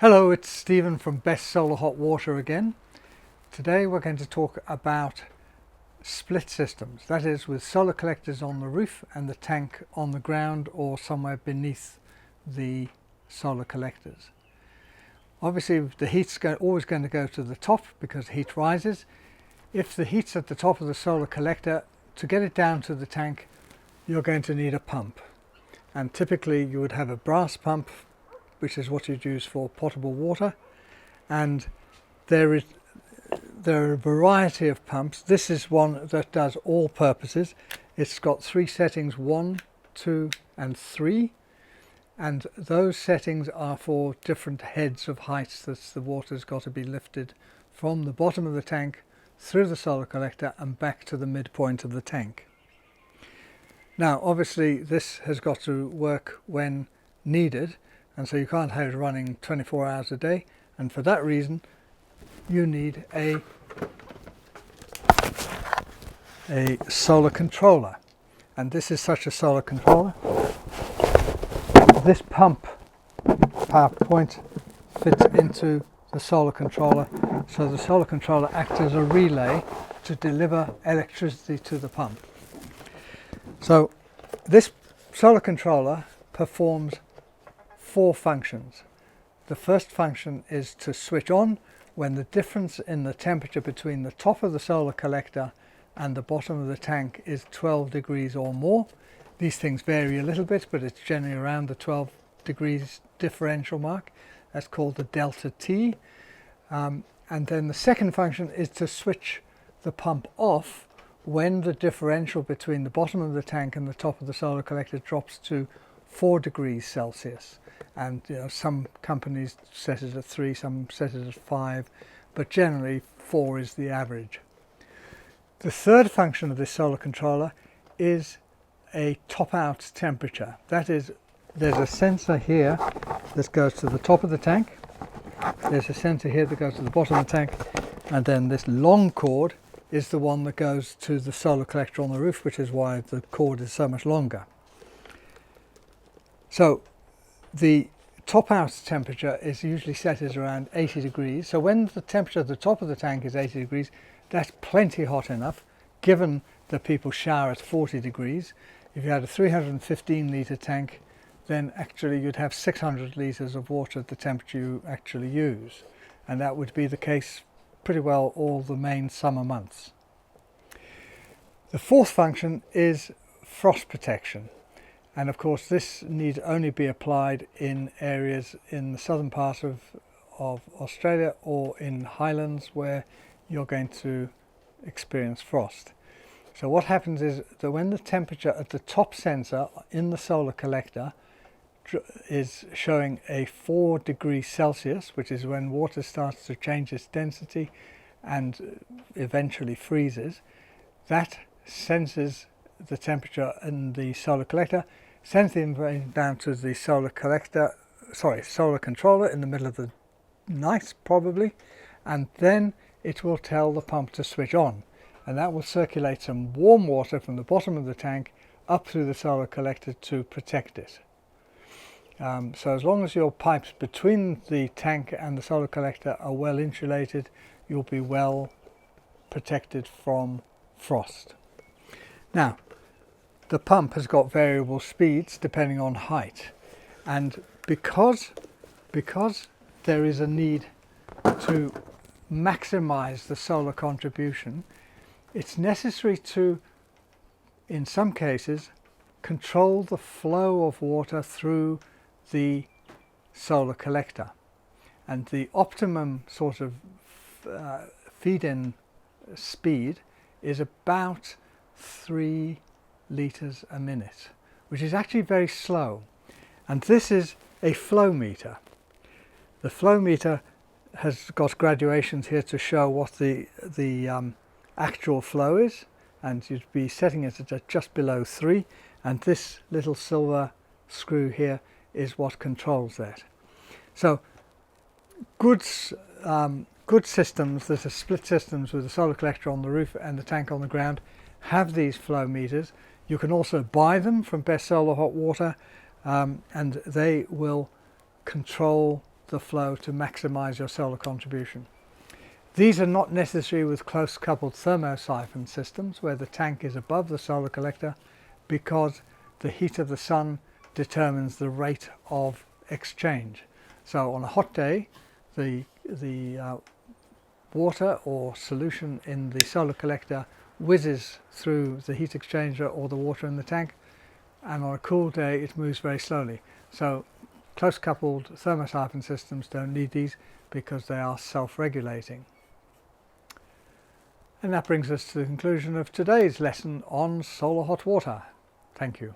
Hello, it's Stephen from Best Solar Hot Water again. Today we're going to talk about split systems, that is with solar collectors on the roof and the tank on the ground or somewhere beneath the solar collectors. Obviously the heat's always going to go to the top because heat rises. If the heat's at the top of the solar collector, to get it down to the tank you're going to need a pump, and typically you would have a brass pump, which is what you'd use for potable water, and there are a variety of pumps. This is one that does all purposes. It's got three settings, 1, 2 and 3, and those settings are for different heads of heights that the water's got to be lifted from the bottom of the tank through the solar collector and back to the midpoint of the tank. Now obviously this has got to work when needed, and so you can't have it running 24 hours a day, and for that reason you need a solar controller, and this is such a solar controller. This pump power point fits into the solar controller, so the solar controller acts as a relay to deliver electricity to the pump. So this solar controller performs 4 functions. The first function is to switch on when the difference in the temperature between the top of the solar collector and the bottom of the tank is 12 degrees or more. These things vary a little bit, but it's generally around the 12 degrees differential mark. That's called the delta T. And then the second function is to switch the pump off when the differential between the bottom of the tank and the top of the solar collector drops to 4 degrees Celsius. And some companies set it at 3, some set it at 5, but generally 4 is the average. The third function of this solar controller is a top out temperature. That is, there's a sensor here that goes to the top of the tank, there's a sensor here that goes to the bottom of the tank, and then this long cord is the one that goes to the solar collector on the roof, which is why the cord is so much longer. So the top out temperature is usually set as around 80 degrees. So when the temperature at the top of the tank is 80 degrees, that's plenty hot enough, given that people shower at 40 degrees. If you had a 315 litre tank, then actually you'd have 600 litres of water at the temperature you actually use. And that would be the case pretty well all the main summer months. The fourth function is frost protection. And of course this need only be applied in areas in the southern part of Australia or in highlands where you're going to experience frost. So what happens is that when the temperature at the top sensor in the solar collector is showing a 4 degrees Celsius, which is when water starts to change its density and eventually freezes, that senses the temperature in the solar collector, sends the information down to the solar controller in the middle of the night probably, and then it will tell the pump to switch on, and that will circulate some warm water from the bottom of the tank up through the solar collector to protect it. So as long as your pipes between the tank and the solar collector are well insulated, you'll be well protected from frost. Now the pump has got variable speeds depending on height, and because there is a need to maximize the solar contribution, it's necessary to, in some cases, control the flow of water through the solar collector, and the optimum sort of feed-in speed is about 3 litres a minute, which is actually very slow. And this is a flow meter. The flow meter has got graduations here to show what the actual flow is, and you'd be setting it at just below 3, and this little silver screw here is what controls that. So good systems that are split systems with the solar collector on the roof and the tank on the ground have these flow meters. You can also buy them from Best Solar Hot Water, and they will control the flow to maximize your solar contribution. These are not necessary with close coupled thermosiphon systems where the tank is above the solar collector, because the heat of the sun determines the rate of exchange. So on a hot day, the water or solution in the solar collector whizzes through the heat exchanger or the water in the tank, and on a cool day it moves very slowly. So close coupled thermosiphon systems don't need these because they are self-regulating. And that brings us to the conclusion of today's lesson on solar hot water. Thank you.